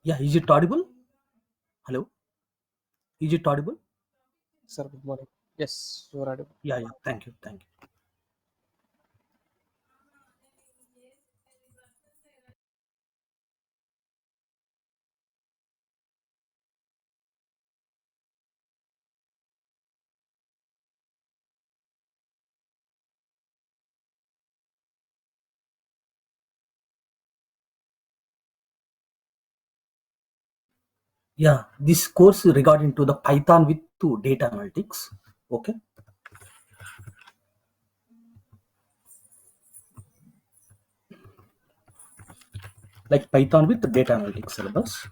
Yeah, is it audible? Hello, is it audible? Sir, good morning. Yes, you are audible. Yeah, yeah. Thank you, thank you. Yeah, this course regarding to the Python with to data analytics. Okay, like Python with the data analytics syllabus.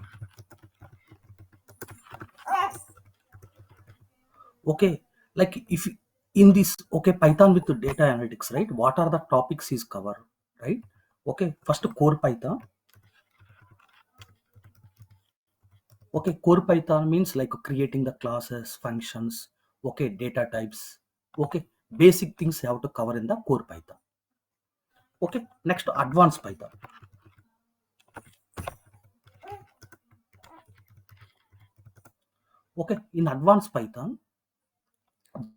Okay, like if in this Python with the data analytics, right? What are the topics is cover, right? Okay, first core Python. Okay, core Python means like creating the classes, functions, okay, data types, okay, basic things you have to cover in the core Python. Okay, next advanced Python. Okay, in advanced Python,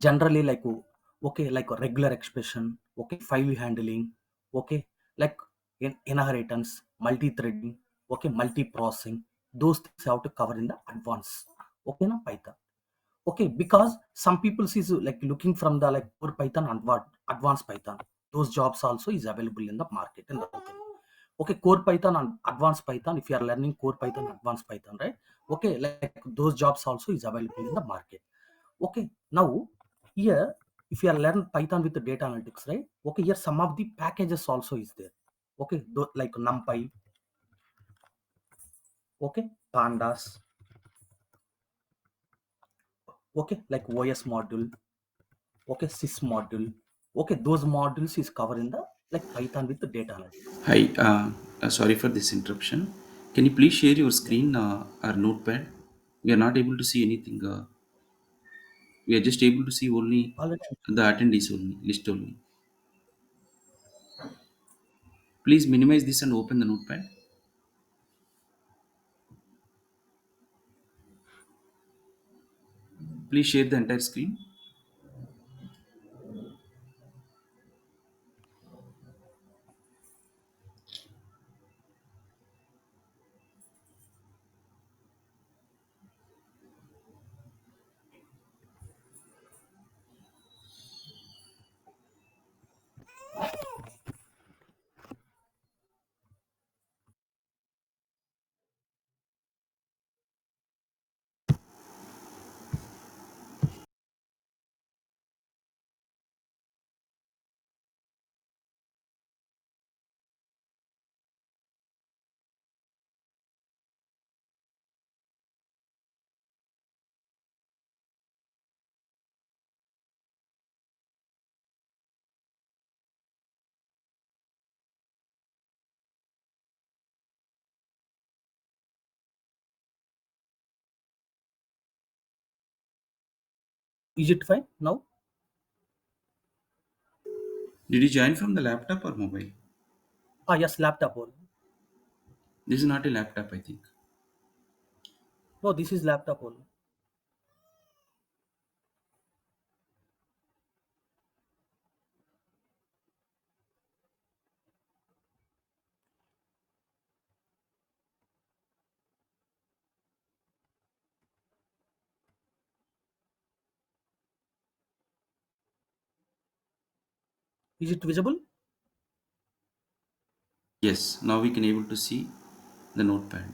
generally like a regular expression, okay, file handling, okay, like inheritance, multi-threading, okay, multi-processing, those things you have to cover in the advanced, okay, na Python. Okay, because some people is like looking from the like core Python and what advanced Python. Those jobs also is available in the market in the open. Okay, core Python and advanced Python. If you are learning core Python, advanced Python, right? Okay, like those jobs also is available in the market. Okay, now here if you are learn Python with the data analytics, right? Okay, here some of the packages also is there. Okay, like NumPy, okay, Pandas, okay, like OS module, okay, sys module, okay, those modules is covered in the like Python with the data analytics. Hi, sorry for this interruption. Can you please share your screen or notepad? We are not able to see anything. We are just able to see only Already, the attendees only, list only. Please minimize this and open the notepad. Please share the entire screen. is it fine now? Did you join from the laptop or mobile? Ah, yes, laptop only. This is not a laptop, I think. No, this is laptop only. Is it visible? Yes, now we can able to see the notepad.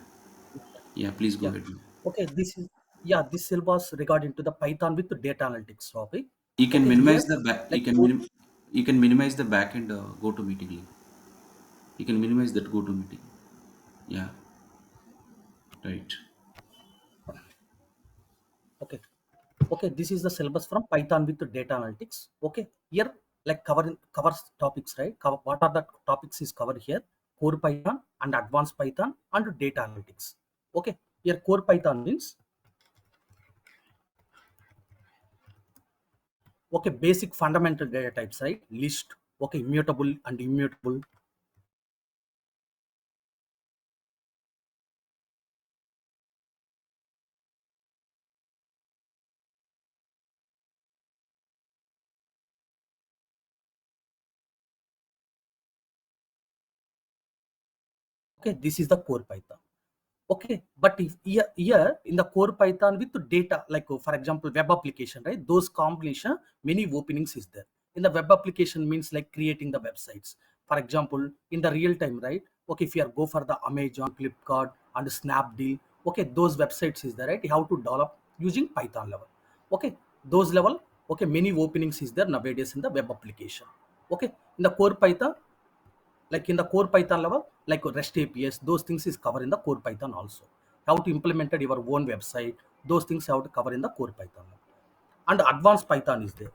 Yeah, please go Yeah. ahead. Okay, this is yeah, this syllabus regarding to the Python with the data analytics topic. You can Okay, minimize here the back. like code, You can minimize the back end go to meeting link. You can minimize that go to meeting. Yeah, right. okay. Okay, this is the syllabus from Python with the data analytics. Okay, here like covers topics, right? What are the topics is covered here? Core Python and advanced Python and data analytics. Okay, here core Python means okay, basic fundamental data types, right? List, okay, immutable and immutable, Okay, this is the core Python. Okay, but if here in the core Python with the data, like for example, web application, right? Those combination, many openings is there. In the web application means like creating the websites. For example, in the real time, right? Okay, if you are go for the Amazon, Flipkart, and Snapdeal, okay, those websites is there, right? You have to develop using Python level. Okay, those level, okay, many openings is there nowadays in the web application. Okay, in the core Python, like in the core Python level, like REST APIs, those things is covered in the core Python also. How to implement your own website, those things have to cover in the core Python level. And advanced Python is there.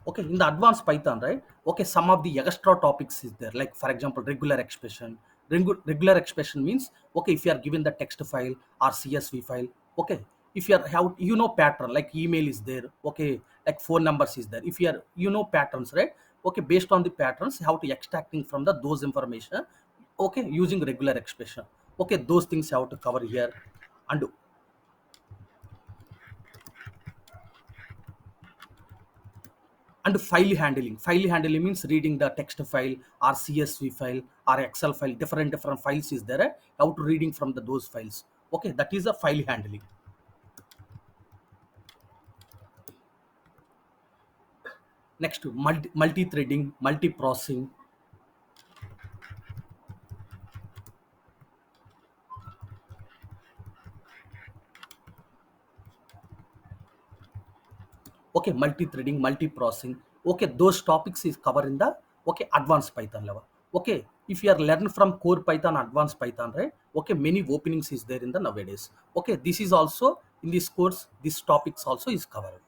Okay, in the advanced Python, right? Okay, some of the extra topics is there, like for example, regular expression. Regular expression means, okay, if you are given the text file or CSV file, okay, if you are have pattern, like email is there, okay, like phone numbers is there. If you are patterns, right? Okay, based on the patterns, how to extracting from the those information, okay, using regular expression. Okay, those things have to cover here. And file handling means reading the text file or CSV file or Excel file, different files is there, how to reading from those files. Okay, that is a file handling. Next, multi-threading, multi-processing. Okay, multi-threading, multi-processing. Okay, those topics is covered in the, okay, advanced Python level. Okay, if you are learning from core Python, advanced Python, right? Okay, many openings is there in the nowadays. Okay, this is also in this course, this topics also is covered.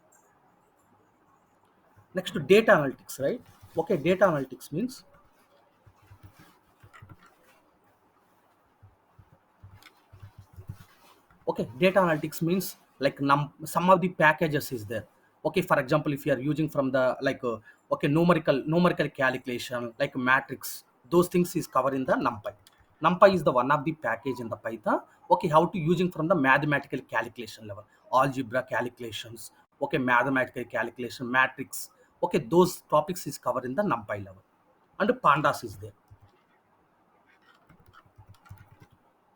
Next, to data analytics, right? Okay, data analytics means, okay, data analytics means like some of the packages is there. Okay, for example, if you are using from the like okay, numerical calculation like matrix, those things is covered in the NumPy is the one of the package in the Python. Okay, how to using from the mathematical calculation level, algebra calculations, okay, mathematical calculation, matrix. Okay, those topics is covered in the NumPy level. And Pandas is there.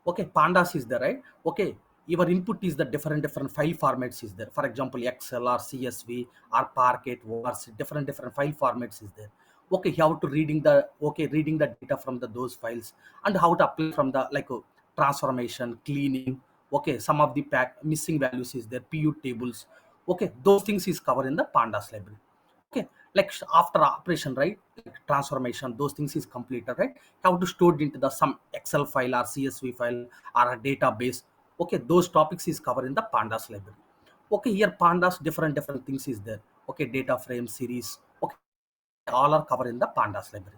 Okay, Pandas is there, right? Okay, your input is the different file formats is there. For example, Excel or CSV or Parquet words, different file formats is there. Okay, how to reading the data from those files, and how to apply from the like transformation, cleaning. Okay, some of the missing values is there, pu tables. Okay, those things is covered in the Pandas library. Okay, like after operation, right? Like transformation, those things is completed, right? How to store it into the some Excel file or CSV file or a database. Okay, those topics is covered in the Pandas library. Okay, here Pandas, different things is there. Okay, data frame series. Okay, all are covered in the Pandas library.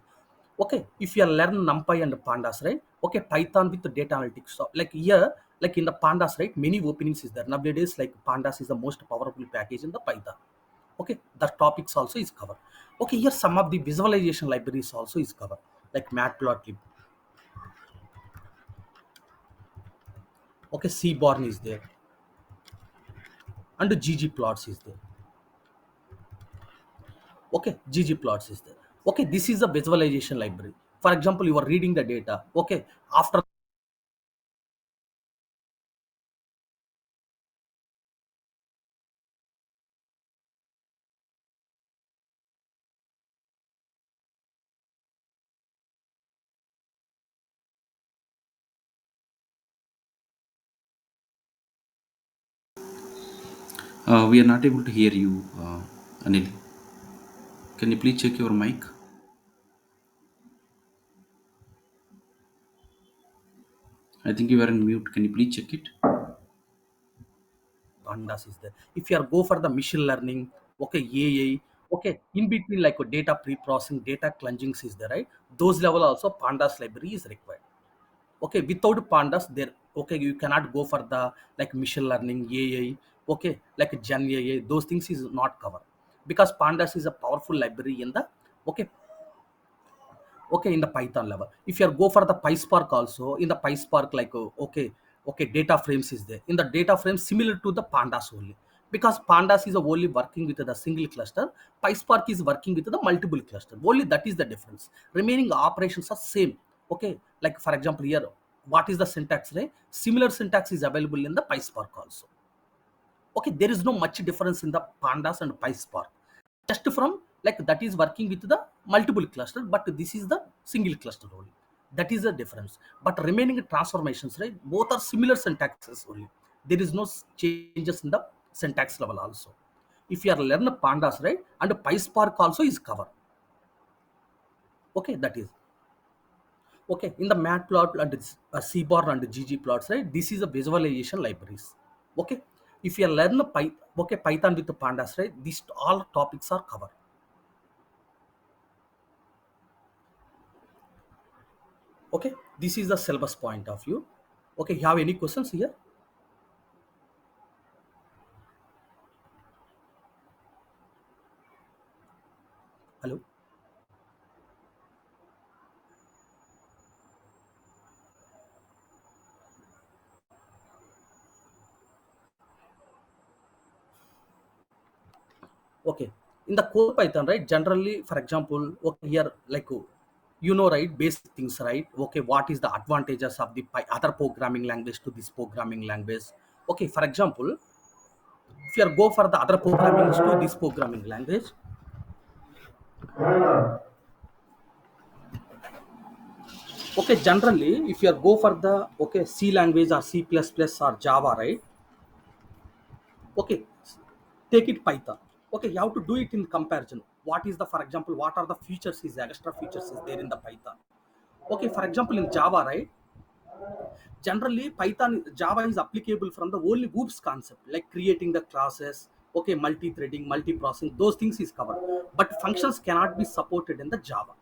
Okay, if you are learn NumPy and Pandas, right? Okay, Python with the data analytics. So like here, like in the Pandas, right? Many openings is there nowadays. Like Pandas is the most powerful package in the Python. Okay, the topics also is covered. Okay, here some of the visualization libraries also is covered, like Matplotlib. Okay, Seaborn is there, and ggplots is there. Okay, ggplots is there. Okay, this is a visualization library. For example, you are reading the data. Okay, after We are not able to hear you, Anil. Can you please check your mic? I think you are on mute. Can you please check it? Pandas is there. If you are go for the machine learning, okay, AI, okay, in between like data pre-processing, data cleansing is there, right? Those level also Pandas library is required. Okay, without Pandas there, okay, you cannot go for the like machine learning, AI. Okay, like Gen AI, those things is not covered, because Pandas is a powerful library in the, okay, okay, in the Python level. If you are go for the PySpark also, in the PySpark, like okay, okay, data frames is there. In the data frames similar to the Pandas only. because Pandas is only working with the single cluster, PySpark is working with the multiple cluster. Only that is the difference. Remaining operations are same. Okay, like for example here, what is the syntax, right? Similar syntax is available in the PySpark also. Okay, there is no much difference in the Pandas and PySpark. Just from like that is working with the multiple cluster, but this is the single cluster only. That is the difference. But remaining transformations, right? Both are similar syntaxes only. There is no changes in the syntax level also. If you are learn Pandas, right, and PySpark also is covered. Okay, that is okay in the Matplotlib and Seaborn and ggplots, right? This is a visualization libraries. Okay, if you learn Python with the Pandas, right? These all topics are covered. Okay, this is the syllabus point of view. Okay, you have any questions here? Hello. Okay, in the core Python, right? Generally, for example, okay, here like right, basic things, right? Okay, what is the advantages of the other programming language to this programming language? Okay, for example, if you are go for the other programming to this programming language, okay, generally if you are go for the okay C language or C++ or Java, right? Okay, take it Python. Okay, you have to do it in comparison. What is the, for example, what are the features is extra features is there in the Python? Okay, for example, in Java, right? Generally, Python Java is applicable from the only whoops concept, like creating the classes, okay, multi-threading, multi-processing, those things is covered. But functions cannot be supported in the Java.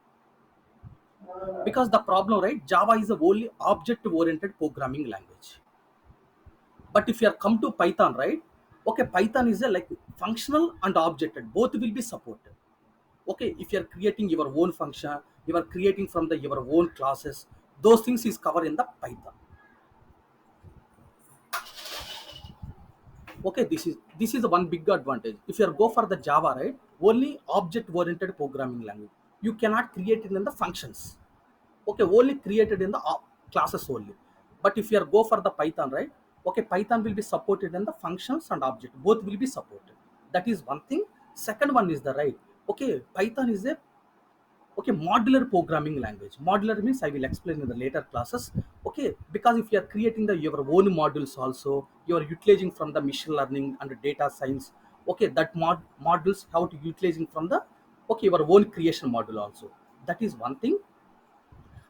Because the problem, right? Java is a only object-oriented programming language. But if you are come to Python, right? Okay, Python is a like functional and objected, both will be supported. Okay, if you are creating your own function, you are creating from the your own classes, those things is covered in the Python. Okay, this is the one big advantage. If you are go for the Java, right, only object oriented programming language, you cannot create it in the functions. Okay, only created in the classes only. But if you are go for the Python, right, okay, Python will be supported in the functions and object, both will be supported. That is one thing. Second one is the right, okay, Python is a okay modular programming language. Modular means I will explain in the later classes. Okay, because if you are creating the your own modules also, you are utilizing from the machine learning and data science. Okay, that modules how to utilizing from the okay your own creation module also. That is one thing.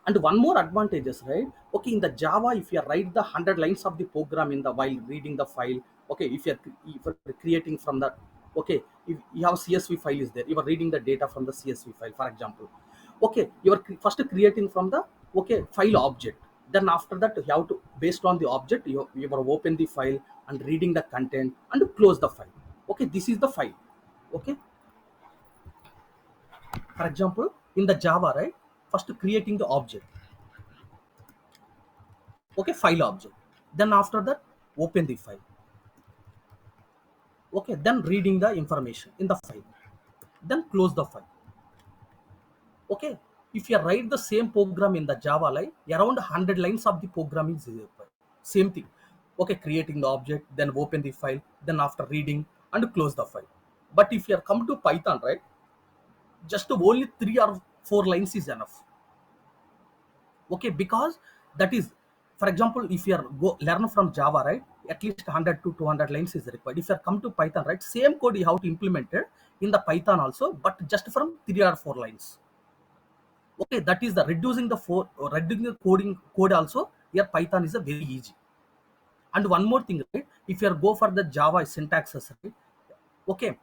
And one more advantages, right? Okay, in the Java, if you write the 100 lines of the program in the while reading the file, okay, if you're creating from the okay, if you have CSV file is there, you are reading the data from the CSV file, for example. Okay, you are first creating from the okay file object. Then after that, you have to based on the object, you are open the file and reading the content and close the file. Okay, this is the file. Okay, for example, in the Java, right? First creating the object, okay, file object. Then after that, open the file. Okay, then reading the information in the file. Then close the file. Okay, if you write the same program in the Java, like around 100 lines of the programming is required. Same thing. Okay, creating the object, then open the file, then after reading and close the file. But if you are come to Python, right, just only 3 or 4 lines is enough. Okay, because that is, for example, if you are go learn from Java, right, at least 100 to 200 lines is required. If you are come to Python, right, same code you have to implement it in the Python also, but just from 3 or 4 lines. Okay, that is the reducing the reducing the code also. Here Python is a very easy. And one more thing, right, if you are go for the Java syntaxes, right, okay,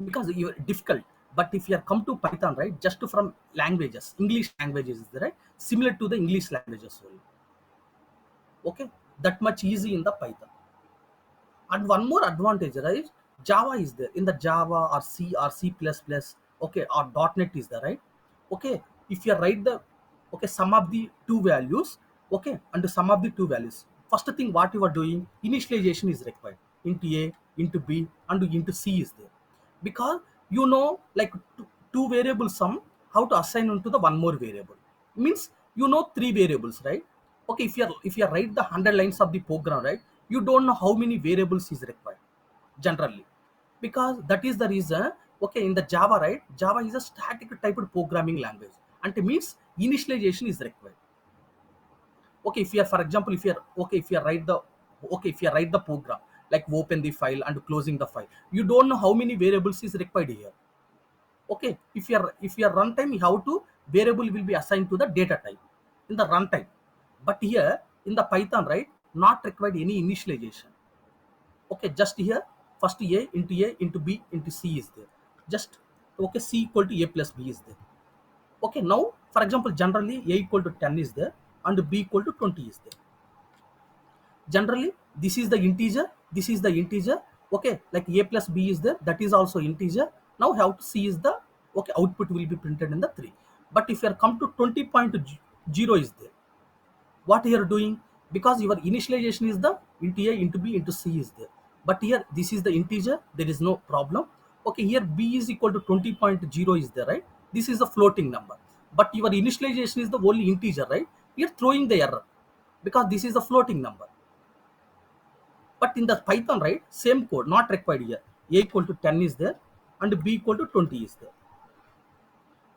because you're difficult. But if you are come to Python, right, just from languages, English languages is there, right, similar to the English languages only. Okay, that much easy in the Python. And one more advantage, right, Java is there in the Java or C or C++, okay, or .NET is there, right? Okay, if you write the okay sum of the two values, okay, and the sum of the two values, first thing what you are doing, initialization is required into a into B, and into C is there. Because you know, like two variable sum, how to assign into the one more variable. Means you know three variables, right? Okay, if you write the 100 lines of the program, right, you don't know how many variables is required generally, because that is the reason. Okay, in the Java, right, Java is a static typed programming language, and it means initialization is required. Okay, if you are, for example, if you are, okay, if you are write the, okay, if you write the program, like open the file and closing the file, you don't know how many variables is required here. Okay, if you are runtime, how to variable will be assigned to the data type in the runtime. But here in the Python, right, not required any initialization. Okay, just here first a into b into c is there. Just, okay, c equal to a plus b is there. Okay, now for example, generally a equal to 10 is there, and b equal to 20 is there. Generally this is the integer, this is the integer. Okay, like a plus b is there, that is also integer. Now how to see is the, okay, output will be printed in the 3. But if you are come to 20.0 is there, what you are doing, because your initialization is the into a into b into c is there, but here this is the integer, there is no problem. Okay, here b is equal to 20.0 is there, right? This is a floating number, but your initialization is the only integer, right? You're throwing the error because this is a floating number. But in the Python, right, same code not required here. A equal to 10 is there, and b equal to 20 is there,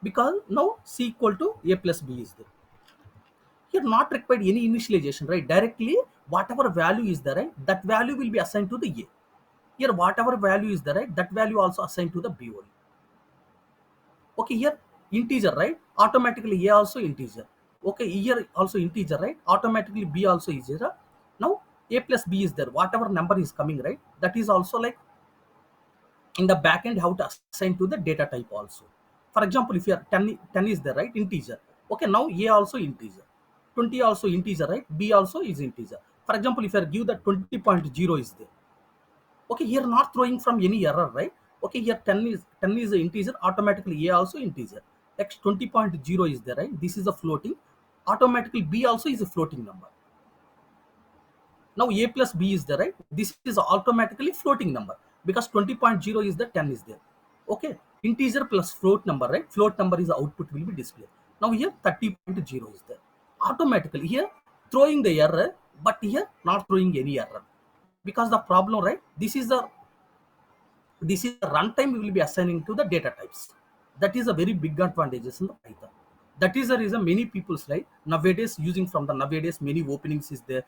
because now c equal to a plus b is there. Here not required any initialization, right? Directly whatever value is there, right, that value will be assigned to the a. Here whatever value is there, right, that value also assigned to the b only. Okay, here integer, right, automatically a also integer. Okay, here also integer, right, automatically b also is integer. Now a plus b is there, whatever number is coming, right, that is also like in the backend how to assign to the data type also. For example, if you are 10 is there, right, integer. Okay, now a also integer, 20 also integer, right, b also is integer. For example, if you are give the 20.0 is there. Okay, here not throwing from any error, right? Okay, here 10 is an integer, automatically a also integer. Next 20.0 is there, right? This is a floating, automatically b also is a floating number. Now a plus b is there, right? This is automatically floating number, because 20.0 is the 10 is there. Okay, integer plus float number, right? Float number is the output will be displayed. Now here 30.0 is there. Automatically here throwing the error, but here not throwing any error, because the problem, right, this is the runtime we will be assigning to the data types. That is a very big advantages in the Python. That is the reason many people's, right, nowadays using from the nowadays many openings is there.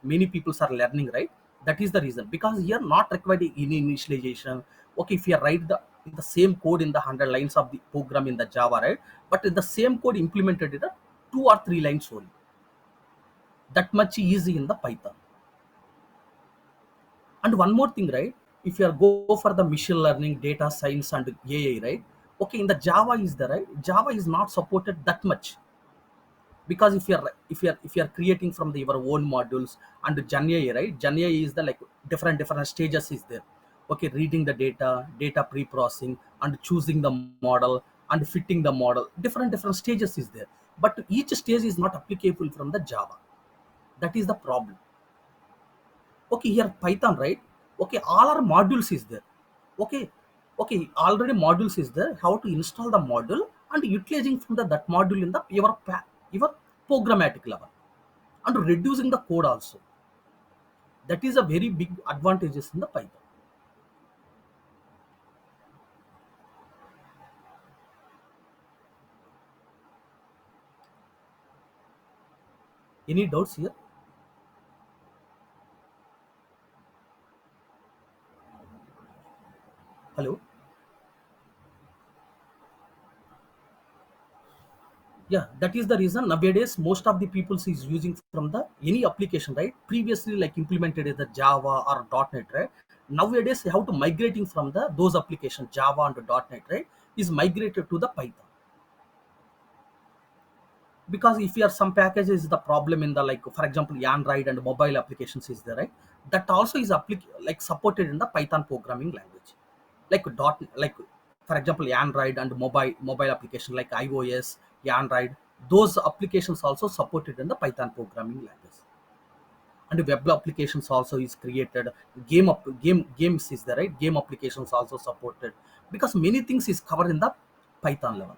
Many people are learning, right? That is the reason, because here not required any initialization. Okay, if you write the same code in the 100 lines of the program in the Java, right, but the same code implemented in a 2 or 3 lines only. That much easy in the Python. And one more thing, right? If you are go for the machine learning, data science, and AI, right? Okay, in the Java is there, right? Java is not supported that much, because if you are creating from the your own modules and Gen AI, right? Gen AI is the like different stages is there. Okay, reading the data pre-processing, and choosing the model and fitting the model. Different stages is there, but each stage is not applicable from the Java. That is the problem. Okay, here Python, right? Okay, all our modules is there. Okay, okay, already modules is there, how to install the module and utilizing from that module in the your programmatic level, and reducing the code also. That is a very big advantages in the Python. Any doubts here? Hello? Yeah, that is the reason nowadays most of the people is using from the any application, right? Previously like implemented in the Java or .NET, right? Nowadays how to migrating from the those applications Java and .NET, right, is migrated to the Python. Because if you are some packages the problem in the, like for example, Android and mobile applications is there, right? That also is like supported in the Python programming language, like like for example Android and mobile application like iOS, Android, those applications also supported in the Python programming language. and web applications also is created. Games is there, right? Game applications also supported, because many things is covered in the Python level.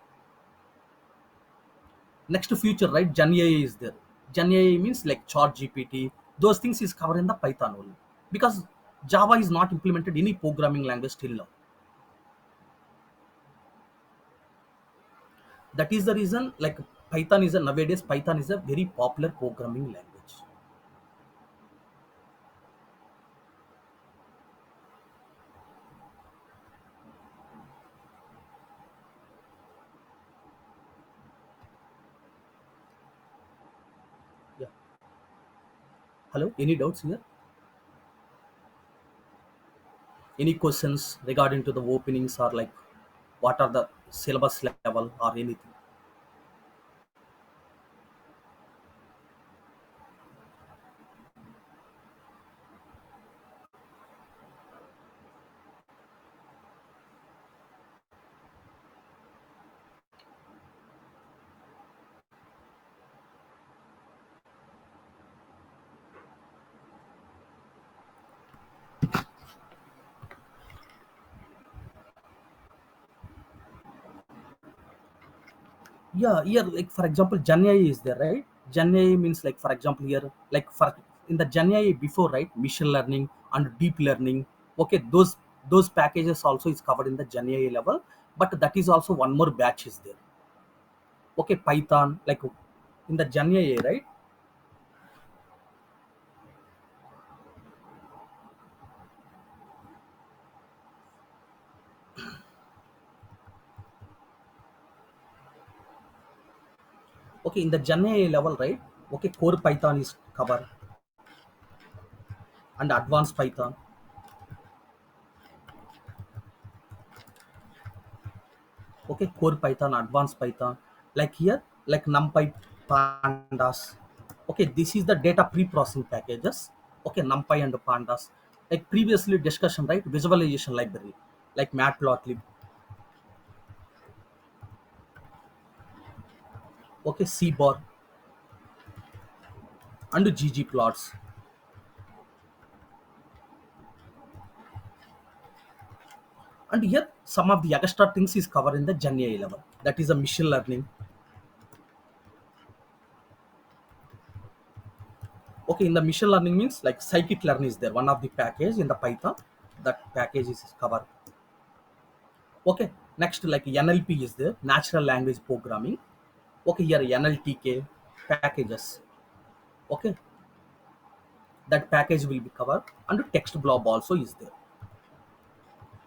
Next future, right? Gen AI is there. Gen AI means like chat GPT. Those things is covered in the Python only, because Java is not implemented any programming language till now. That is the reason, like, nowadays Python is a very popular programming language. Yeah. Hello, any doubts here? Any questions regarding to the openings, or like what are the syllabus level or anything? Yeah, here, like for example, Gen AI is there, right? Gen AI means, like for example, here, like for in the Gen AI before, right? Machine learning and deep learning. Okay, those packages also is covered in the Gen AI level, but that is also one more batch is there. Okay, Python, like in the Gen AI, right? Okay, in the Gen AI level, right? Okay, core Python is covered, and advanced Python. Okay, core Python, advanced Python. Like here, like NumPy, Pandas. Okay, this is the data pre-processing packages. Okay, NumPy and Pandas. Like previously discussion, right? Visualization library, like Matplotlib. Okay, Seaborn and ggplots. And here, some of the extra things is covered in the Gen AI level. That is a machine learning. Okay, in the machine learning means like scikit-learn is there, one of the package in the Python. That package is covered. Okay, next, like NLP is there, natural language programming. Okay, here NLTK packages. Okay, that package will be covered, and text blob also is there.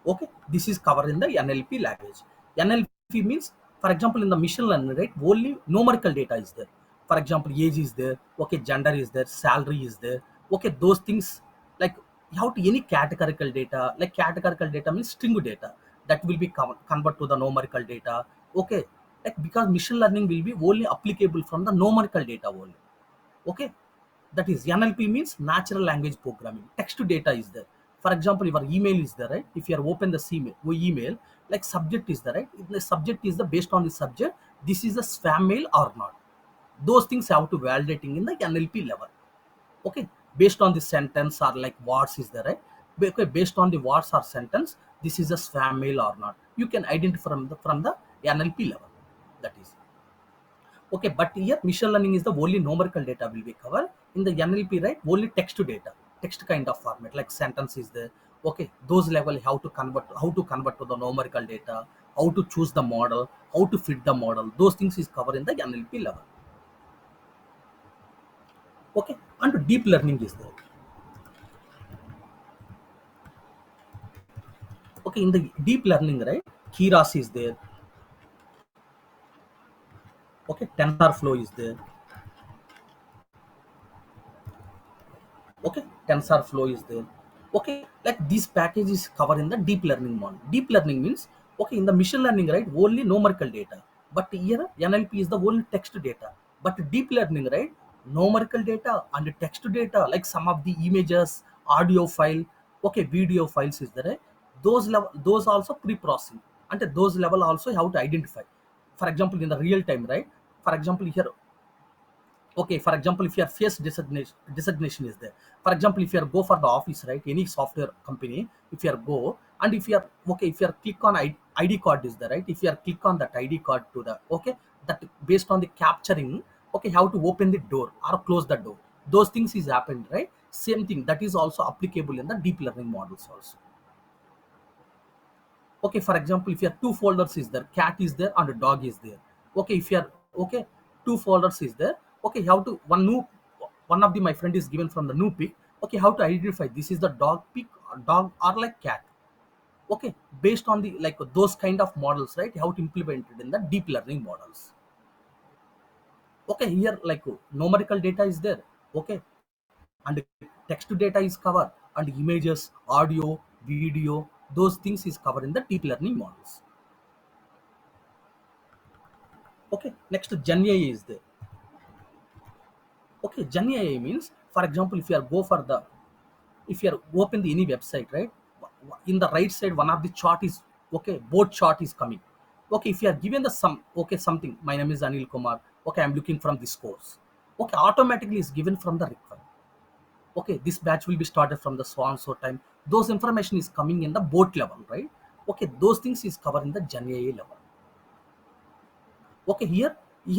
Okay, this is covered in the NLP language. NLP means, for example, in the machine learning, right? Only numerical data is there. For example, age is there. Okay, gender is there. Salary is there. Okay, those things, like how to any categorical data. Like categorical data means string data that will be convert to the numerical data. Okay, like because machine learning will be only applicable from the numerical data only. Okay, that is NLP means natural language programming. Text to data is there. For example, your email is there, right? If you are open the email, like subject is there, right? If the subject is the based on the subject, this is a spam mail or not. Those things have to validating in the NLP level. Okay, based on the sentence or like words is there, right? Okay, based on the words or sentence, this is a spam mail or not, you can identify from the NLP level. That is. Okay, but here machine learning is the only numerical data will be covered. In the NLP, right? Only text to data, text kind of format, like sentence is there. Okay, those level how to convert to the numerical data, how to choose the model, how to fit the model. Those things is covered in the NLP level. Okay, and deep learning is there. Okay, in the deep learning, right? Keras is there. Okay, TensorFlow is there. Okay, TensorFlow is there. Okay, like this package is covered in the deep learning model. Deep learning means, okay, in the machine learning, right, only numerical data, but here NLP is the only text data. But deep learning, right, numerical data and text data, like some of the images, audio file, okay, video files is there, right? Those also pre-processing, and those level also how to identify. For example, in the real time, right? For example, here, Okay, for example, if your face designation is there, for example, if you are go for the office, right, any software company, if you are go, and if you are okay, if you are click on ID card is there, right, if you are click on that ID card to the, okay, that based on the capturing, okay, how to open the door or close the door, those things is happened, right? Same thing that is also applicable in the deep learning models also. Okay, for example, if you have two folders is there, cat is there and a dog is there. Okay, if you are okay, two folders is there. Okay, how to one of the my friend is given from the new pic. Okay, how to identify this is the dog pic or dog or like cat. Okay, based on the like those kind of models, right, how to implement it in the deep learning models. Okay, here like numerical data is there. Okay, and text data is covered, and images, audio, video, those things is covered in the deep learning models. Okay, next Gen AI is there. Okay, Gen AI means, for example, if you are go for the, if you are open the any website, right, in the right side one of the chart is, okay, board chart is coming. Okay, if you are given the some, okay, something, my name is Anil Kumar, okay, I'm looking from this course. Okay, automatically is given from the require. Okay, this batch will be started from the so and so time. Those information is coming in the board level, right? Okay, those things is covered in the Gen AI level. Okay, here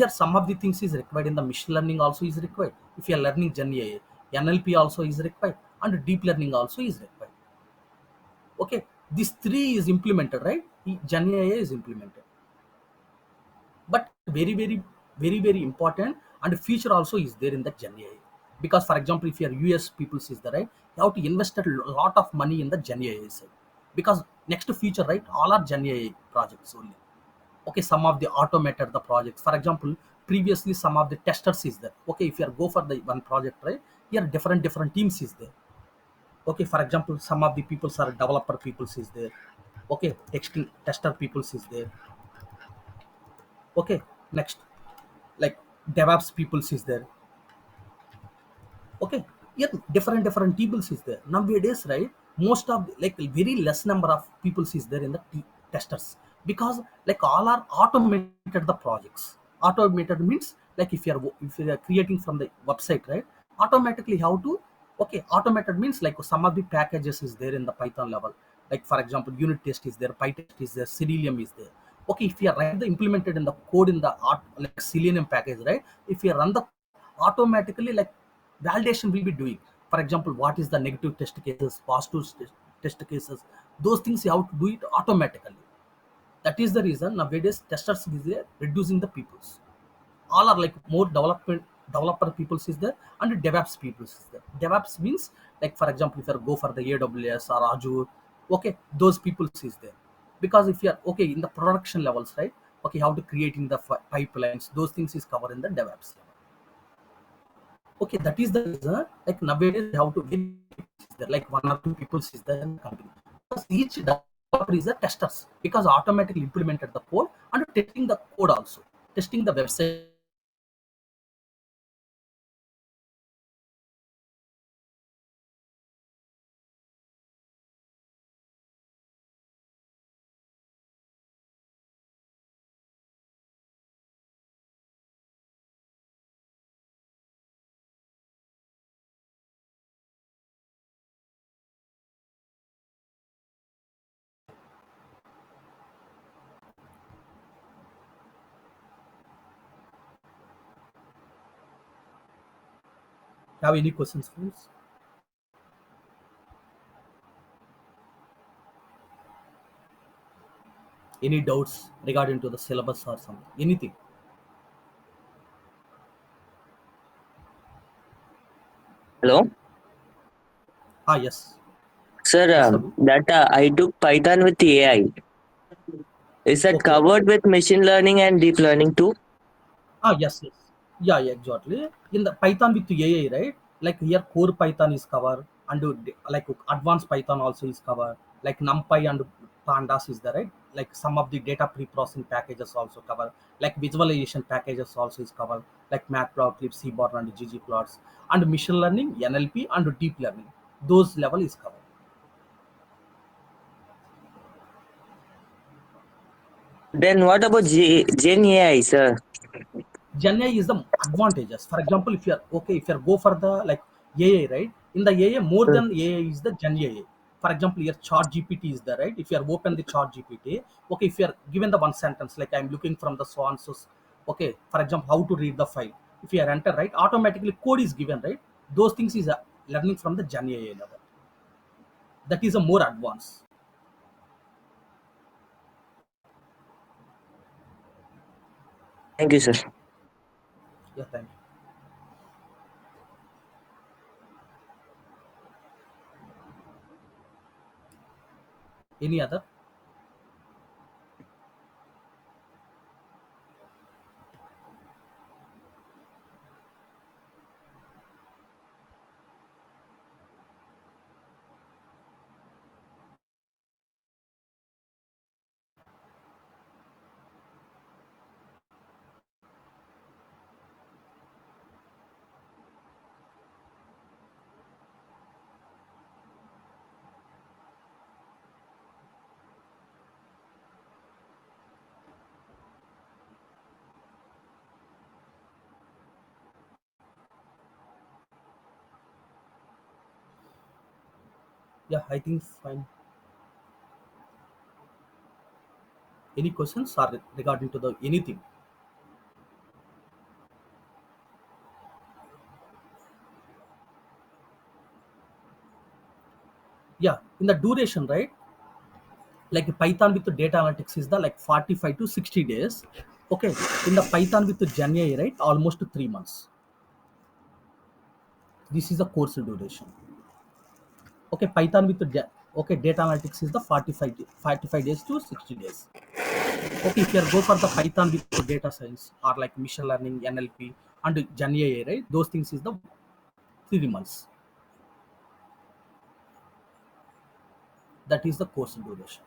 some of the things is required in the machine learning also is required. If you are learning Gen AI, NLP also is required, and deep learning also is required. Okay, these three is implemented, right? Gen AI is implemented, but very important, and future also is there in the Gen AI. Because for example, if you are US people is the right, you have to invest a lot of money in the Gen AI side, because next future, right, all are Gen AI projects only. Okay, some of the automated the projects, for example, previously some of the testers is there. Okay, if you are go for the one project, right, here different teams is there. Okay, for example, some of the peoples are developer peoples is there. Okay, texting tester peoples is there. Okay, next, like DevOps peoples is there. Okay, yeah, different peoples is there nowadays, right? Most of like very less number of peoples is there in the testers, because like all are automated the projects. Automated means, like if you are creating from the website, right, automatically how to, okay, automated means like some of the packages is there in the Python level. Like for example, unit test is there, PyTest is there, Selenium is there. Okay, if you are write the implemented in the code in the like Selenium package, right, if you run the automatically, like validation will be doing. For example, what is the negative test cases, positive test cases, those things you have to do it automatically. That is the reason nowadays testers is there reducing the peoples. All are like more developer peoples is there, and DevOps peoples is there. DevOps means, like for example, if you go for the AWS or Azure, okay, those peoples is there. Because if you are okay in the production levels, right, okay, how to creating the pipelines, those things is covered in the DevOps level. Okay, that is the reason, like nowadays how to get there, like one or two people is there in the company, because each developer is a testers, because automatically implemented the code and testing the code also, testing the website. Have any questions, please? Any doubts regarding to the syllabus or something, anything? Hello, Ah, yes. sir. Yes, Abu. That I took Python with AI. Is that Okay. covered with machine learning and deep learning too? Ah, yes, yes. Yeah, exactly. In the Python with AI, right? Like here, core Python is covered, and like advanced Python also is covered. Like NumPy and Pandas is there, right? Like some of the data pre-processing packages also cover. Like visualization packages also is covered. Like Matplotlib, Seaborn, and ggplots, and machine learning, NLP, and deep learning. Those level is covered. Then what about Gen AI, sir? Gen AI is the advantages. For example, if you're okay, if you go for the like AI, right? In the AI, more Mm. than AI is the Gen AI. For example, your chart GPT is there, right? If you are open the chart GPT, okay, if you are given the one sentence, like I'm looking from the so and so, okay, for example, how to read the file. If you are enter, right, automatically code is given, right? Those things is learning from the Gen AI level. That is a more advanced. Thank you, sir. Yeah, thank you. Any other? Yeah, I think fine. Any questions are regarding to the anything? Yeah, in the duration, right? Like Python with the data analytics is the like 45 to 60 days. Okay, in the Python with the Gen AI, right? Almost 3 months. This is the course duration. Okay, Python with the okay data analytics is the 45 days to 60 days. Okay, if you go for the Python with the data science or like machine learning, NLP, and Gen AI, right? Those things is the 3 months. That is the course duration.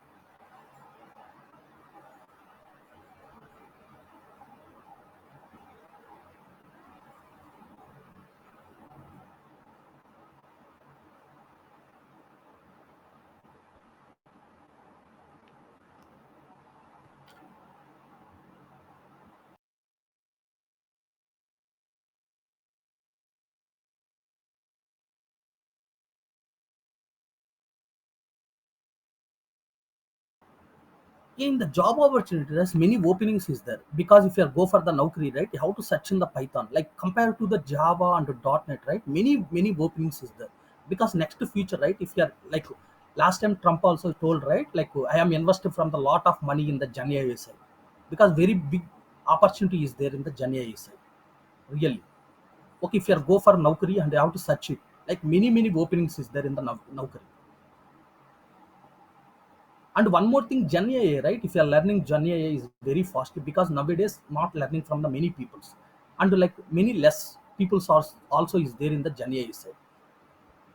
In the job opportunity, there's many openings is there because if you go for the Naukri, right, you have to search in the Python like compared to the Java and the .NET, right? Many openings is there because next future, right? If you are like last time Trump also told, right, like I am invested from the lot of money in the Gen AI side because very big opportunity is there in the Gen AI side. Really, okay, if you go for Naukri and you have to search it like many openings is there in the Naukri. And one more thing, Gen AI, right? If you are learning Gen AI is very fast because nowadays not learning from the many peoples, and like many less peoples are also is there in the Gen AI side.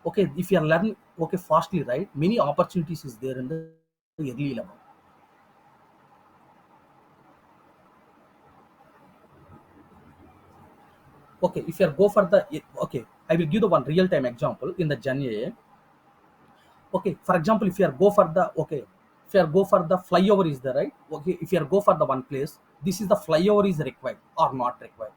Okay, if you are learning okay fastly, right? Many opportunities is there in the early level. Okay, if you are go for the okay, I will give the one real time example in the Gen AI. Okay, for example, if you are go for the okay, if you are go for the flyover is there, right? Okay, if you are go for the one place, this is the flyover is required or not required.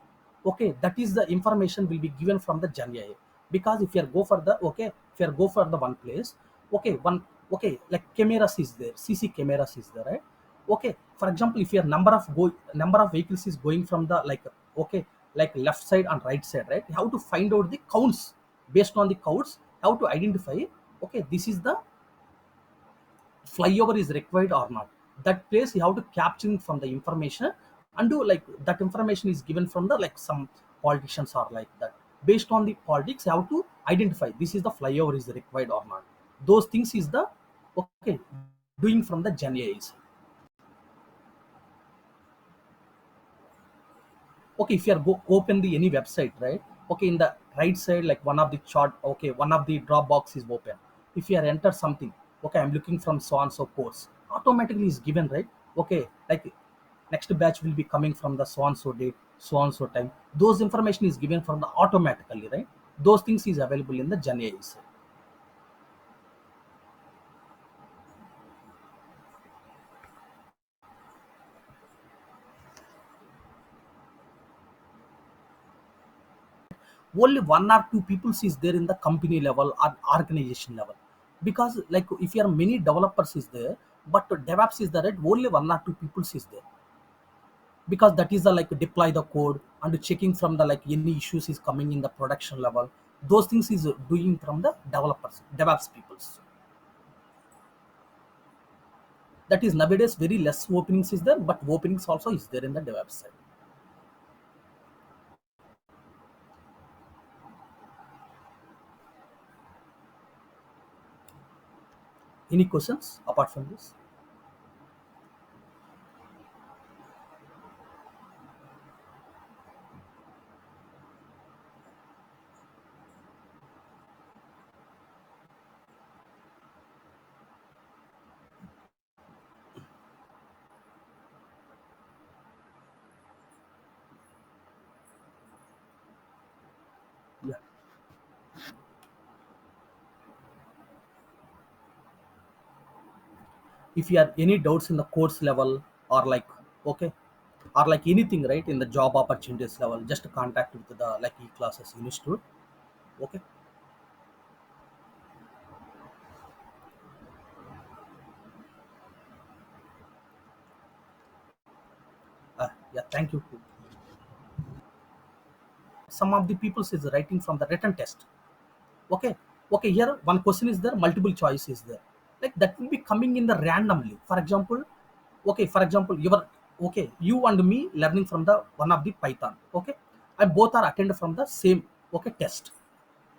Okay, that is the information will be given from the Gen AI. Because if you are go for the okay, if you are go for the one place, okay, one okay, like cameras is there, CC cameras is there, right? Okay, for example, if your number of vehicles is going from the like okay, like left side and right side, right? You have to find out the counts. Based on the counts, how to identify okay, this is the flyover is required or not. That place you have to capture from the information and do like that information is given from the like some politicians are like that. Based on the politics, you have to identify this is the flyover is required or not. Those things is the okay doing from the Gen AI. Okay, if you are open the any website, right? Okay, in the right side like one of the chart, okay, one of the drop box is open. If you are enter something, okay, I'm looking from so and so course, automatically is given, right? Okay, like next batch will be coming from the so and so date, so and so time. Those information is given from the automatically, right? Those things is available in the Gen AI side. only one or two people is there in the company level or organization level. Because like if you are many developers is there, but DevOps is there, right? Only one or two people is there, because that is the like deploy the code and checking from the like any issues is coming in the production level. Those things is doing from the developers, DevOps peoples. That is nowadays very less openings is there, but openings also is there in the DevOps side. Any questions apart from this? Yeah. If you have any doubts in the course level, or like, okay, or like anything, right, in the job opportunities level, just contact with the like e-classes institute. Okay. Yeah, thank you. Some of the people is writing from the written test. Okay. Okay, here one question is there, multiple choice is there, like that will be coming in the randomly. For example, okay, for example, you and me learning from the one of the Python. Okay, and both are attended from the same, okay, test.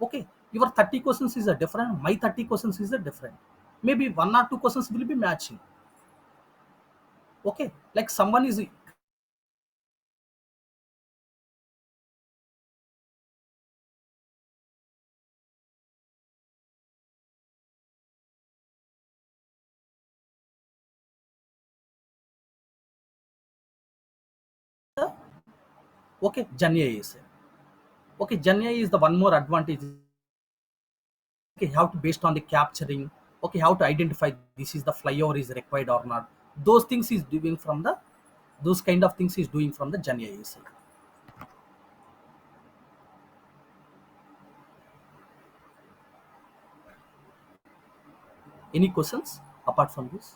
Okay, your 30 questions is a different, my 30 questions is a different. Maybe one or two questions will be matching. Okay, like someone is, okay, Gen AI is, okay, Gen AI is the one more advantage. Okay, how to based on the capturing, okay, how to identify this is the flyover is required or not. Those things is doing from the, those kind of things is doing from the Gen AI side. Any questions apart from this?